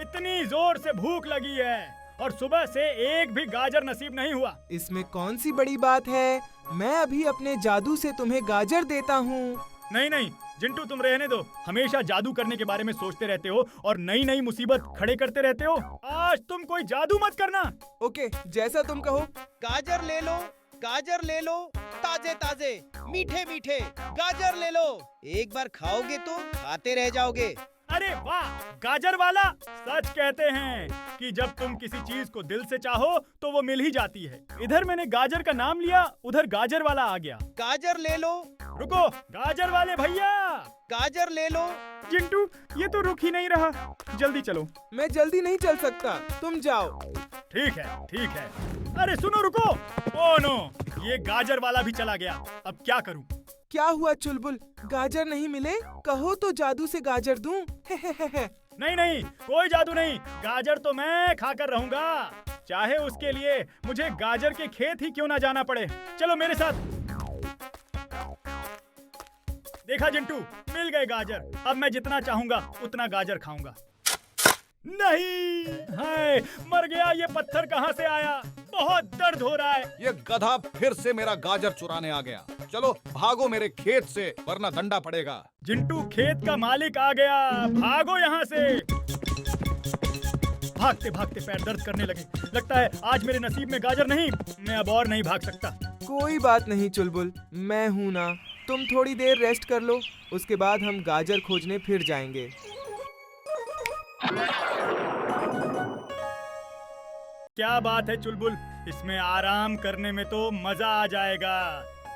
इतनी जोर से भूख लगी है और सुबह से एक भी गाजर नसीब नहीं हुआ। इसमें कौन सी बड़ी बात है, मैं अभी अपने जादू से तुम्हें गाजर देता हूँ। नहीं नहीं जिंटू, तुम रहने दो। हमेशा जादू करने के बारे में सोचते रहते हो और नई नई मुसीबत खड़े करते रहते हो। आज तुम कोई जादू मत करना। ओके, जैसा तुम कहो। गाजर ले लो, गाजर ले लो, ताजे ताजे मीठे मीठे गाजर ले लो। एक बार खाओगे तो खाते रह जाओगे। अरे वाह, गाजर वाला सच कहते हैं कि जब तुम किसी चीज को दिल से चाहो तो वो मिल ही जाती है। इधर मैंने गाजर का नाम लिया, उधर गाजर वाला आ गया। गाजर ले लो। रुको, गाजर वाले भैया। गाजर ले लो। जिंटू, ये तो रुक ही नहीं रहा, जल्दी चलो। मैं जल्दी नहीं चल सकता, तुम जाओ। ठीक है ठीक है। अरे सुनो, रुको। ओह नो, ये गाजर वाला भी चला गया। अब क्या करूं? क्या हुआ चुलबुल, गाजर नहीं मिले? कहो तो जादू से गाजर दूं। नहीं नहीं, कोई जादू नहीं। गाजर तो मैं खाकर रहूंगा, चाहे उसके लिए मुझे गाजर के खेत ही क्यों ना जाना पड़े। चलो मेरे साथ। देखा जिंटू, मिल गए गाजर। अब मैं जितना चाहूंगा उतना गाजर खाऊंगा। नहीं, हाय मर गया। ये पत्थर कहाँ से आया? बहुत दर्द हो रहा है। ये गधा फिर से मेरा गाजर चुराने आ गया। चलो भागो मेरे खेत से, वरना दंडा पड़ेगा। जिंटू, खेत का मालिक आ गया, भागो यहाँ से। भागते भागते पैर दर्द करने लगे। लगता है आज मेरे नसीब में गाजर नहीं। मैं अब और नहीं भाग सकता। कोई बात नहीं चुलबुल, मैं हूँ ना। तुम थोड़ी देर रेस्ट कर लो, उसके बाद हम गाजर खोजने फिर जाएंगे। क्या बात है चुलबुल, इसमें आराम करने में तो मजा आ जाएगा,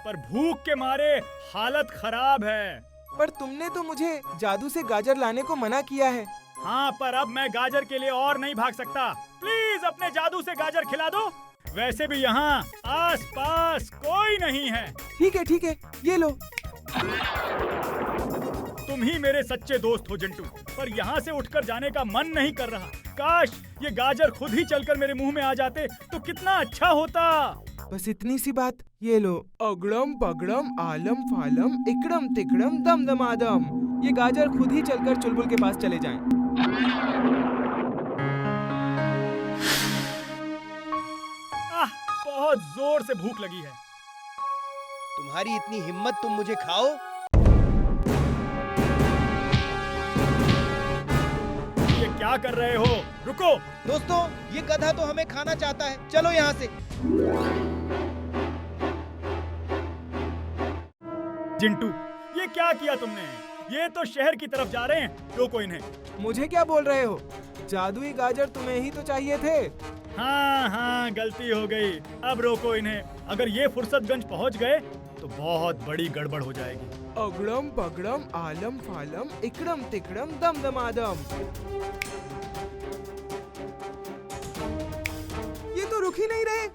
पर भूख के मारे हालत खराब है। पर तुमने तो मुझे जादू से गाजर लाने को मना किया है। हाँ, पर अब मैं गाजर के लिए और नहीं भाग सकता। प्लीज अपने जादू से गाजर खिला दो। वैसे भी यहाँ आस पास कोई नहीं है। ठीक है, ये लो। तुम ही मेरे सच्चे दोस्त हो जिंटू, पर यहाँ से उठकर जाने का मन नहीं कर रहा। काश ये गाजर खुद ही चलकर मेरे मुंह में आ जाते तो कितना अच्छा होता। बस इतनी सी बात, ये लो। अगड़म पगड़म आलम फालम इकड़म तिकड़म दम दमादम। ये गाजर खुद ही चलकर चुलबुल के पास चले जाएं। बहुत जोर से भूख लगी है। तुम्हारी इतनी हिम्मत, तुम मुझे खाओ। ये क्या कर रहे हो? रुको। दोस्तों, ये गधा तो हमें खाना चाहता है, चलो यहाँ से। जिंटू, ये क्या किया तुमने? ये तो शहर की तरफ जा रहे हैं, रोको इन्हें। मुझे क्या बोल रहे हो? जादुई गाजर तुम्हें ही तो चाहिए थे। हाँ, गलती हो गई। अब रोको इन्हें। अगर ये फुर्सतगंज पहुंच गए तो बहुत बड़ी गड़बड़ हो जाएगी। अगड़म पगड़म आलम फालम इकड़म तिकड़म दम दमादम। ये तो रुक ही नहीं रहे।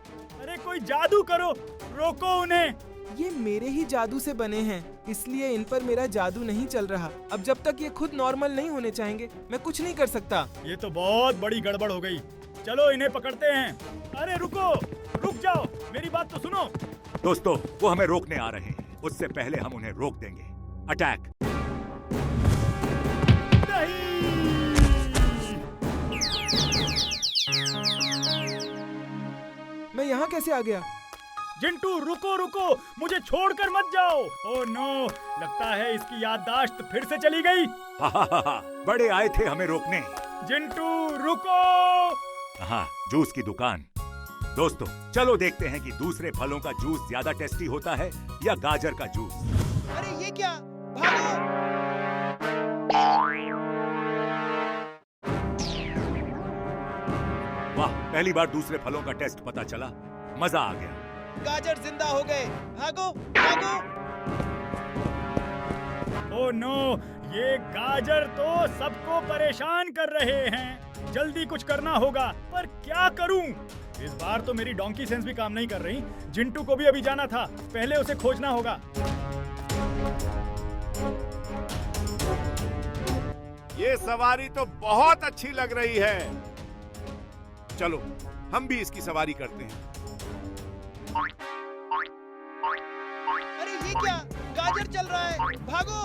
अरे कोई जादू करो, रोको उन्हें। ये मेरे ही जादू से बने हैं, इसलिए इन पर मेरा जादू नहीं चल रहा। अब जब तक ये खुद नॉर्मल नहीं होने चाहेंगे, मैं कुछ नहीं कर सकता। ये तो बहुत बड़ी गड़बड़ हो गई। चलो इन्हें पकड़ते हैं। अरे रुको, रुक जाओ, मेरी बात तो सुनो। दोस्तों, वो हमें रोकने आ रहे हैं, उससे पहले हम उन्हें रोक देंगे। अटैक। मैं यहाँ कैसे आ गया? जिंटू रुको, मुझे छोड़कर मत जाओ। ओह नो, लगता है इसकी याददाश्त फिर से चली गई। बड़े आए थे हमें रोकने। जिंटू रुको। हाँ, जूस की दुकान। दोस्तों, चलो देखते हैं कि दूसरे फलों का जूस ज्यादा टेस्टी होता है या गाजर का जूस। अरे ये क्या, भागो। वाह, पहली बार दूसरे फलों का टेस्ट पता चला, मजा आ गया। गाजर जिंदा हो गए, भागो भागो। ओह नो, ये गाजर तो सबको परेशान कर रहे हैं। जल्दी कुछ करना होगा, पर क्या करूं? इस बार तो मेरी डोंकी सेंस भी काम नहीं कर रही। जिंटू को भी अभी जाना था, पहले उसे खोजना होगा। ये सवारी तो बहुत अच्छी लग रही है। चलो हम भी इसकी सवारी करते हैं। अरे ये क्या, गाजर चल रहा है, भागो।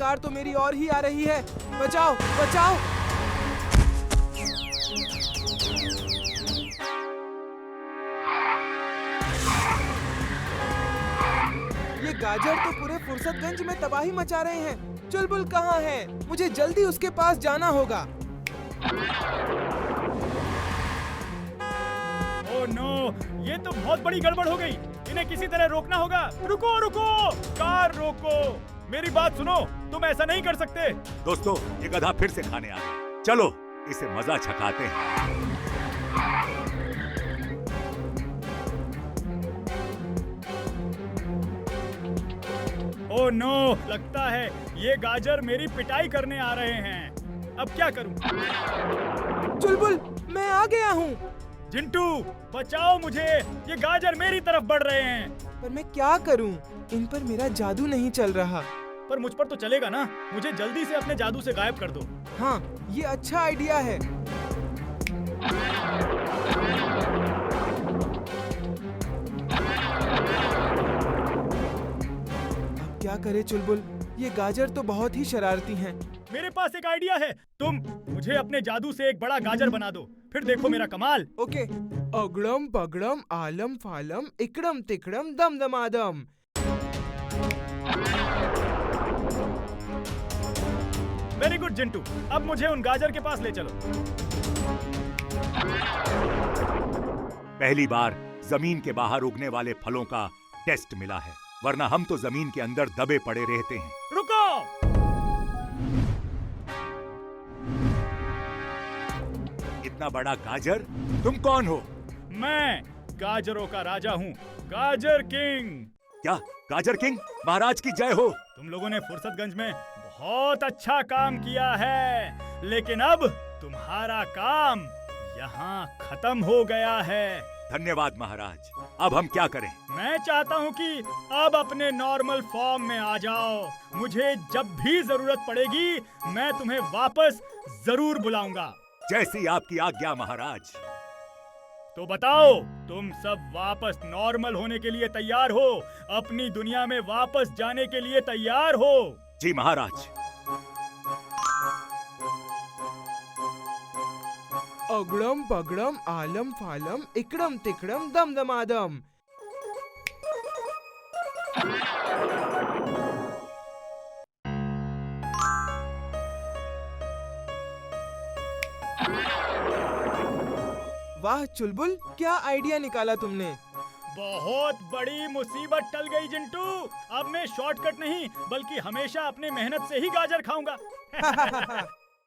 कार तो मेरी और ही आ रही है। बचाओ बचाओ। ये गाजर तो पूरे फुर्सतगंज में तबाही मचा रहे हैं। चुलबुल कहाँ है? मुझे जल्दी उसके पास जाना होगा। ओह नो, ये तो बहुत बड़ी गड़बड़ हो गई। इन्हें किसी तरह रोकना होगा। रुको रुको, कार रोको। मेरी बात सुनो, तुम ऐसा नहीं कर सकते। दोस्तों, ये गधा फिर से खाने आ गया। चलो इसे मजा चखाते हैं। ओह नो, लगता है ये गाजर मेरी पिटाई करने आ रहे हैं। अब क्या करूं? चुलबुल, मैं आ गया हूँ। जिंटू, बचाओ मुझे, ये गाजर मेरी तरफ बढ़ रहे हैं। पर मैं क्या करूँ? इन पर मेरा जादू नहीं चल रहा। पर मुझ पर तो चलेगा ना। मुझे जल्दी से अपने जादू से गायब कर दो। हाँ, ये अच्छा आइडिया है। अब क्या करे चुलबुल? ये गाजर तो बहुत ही शरारती हैं। मेरे पास एक आइडिया है। तुम मुझे अपने जादू से एक बड़ा गाजर बना दो, फिर देखो मेरा कमाल। ओके। अगड़म पगड़म आलम फालम इकड़म तिकड़म दम दमादम। वेरी गुड जिंटू, अब मुझे उन गाजर के पास ले चलो। पहली बार जमीन के बाहर उगने वाले फलों का टेस्ट मिला है, वरना हम तो जमीन के अंदर दबे पड़े रहते हैं। रुको! इतना बड़ा गाजर? तुम कौन हो? मैं गाजरों का राजा हूँ, गाजर किंग। क्या गाजर किंग? महाराज की जय हो। तुम लोगों ने फुर्सतगंज में बहुत अच्छा काम किया है, लेकिन अब तुम्हारा काम यहाँ खत्म हो गया है। धन्यवाद महाराज। अब हम क्या करें? मैं चाहता हूँ कि अब अपने नॉर्मल फॉर्म में आ जाओ। मुझे जब भी जरूरत पड़ेगी मैं तुम्हें वापस जरूर बुलाऊंगा। जैसी आपकी आज्ञा महाराज। तो बताओ, तुम सब वापस नॉर्मल होने के लिए तैयार हो? अपनी दुनिया में वापस जाने के लिए तैयार हो? जी महाराज। अगड़म पगड़म आलम फालम इकड़म तिकड़म दम दमादम। वाह चुलबुल, क्या आइडिया निकाला तुमने। बहुत बड़ी मुसीबत टल गई जिंटू। अब मैं शॉर्टकट नहीं बल्कि हमेशा अपने मेहनत से ही गाजर खाऊंगा।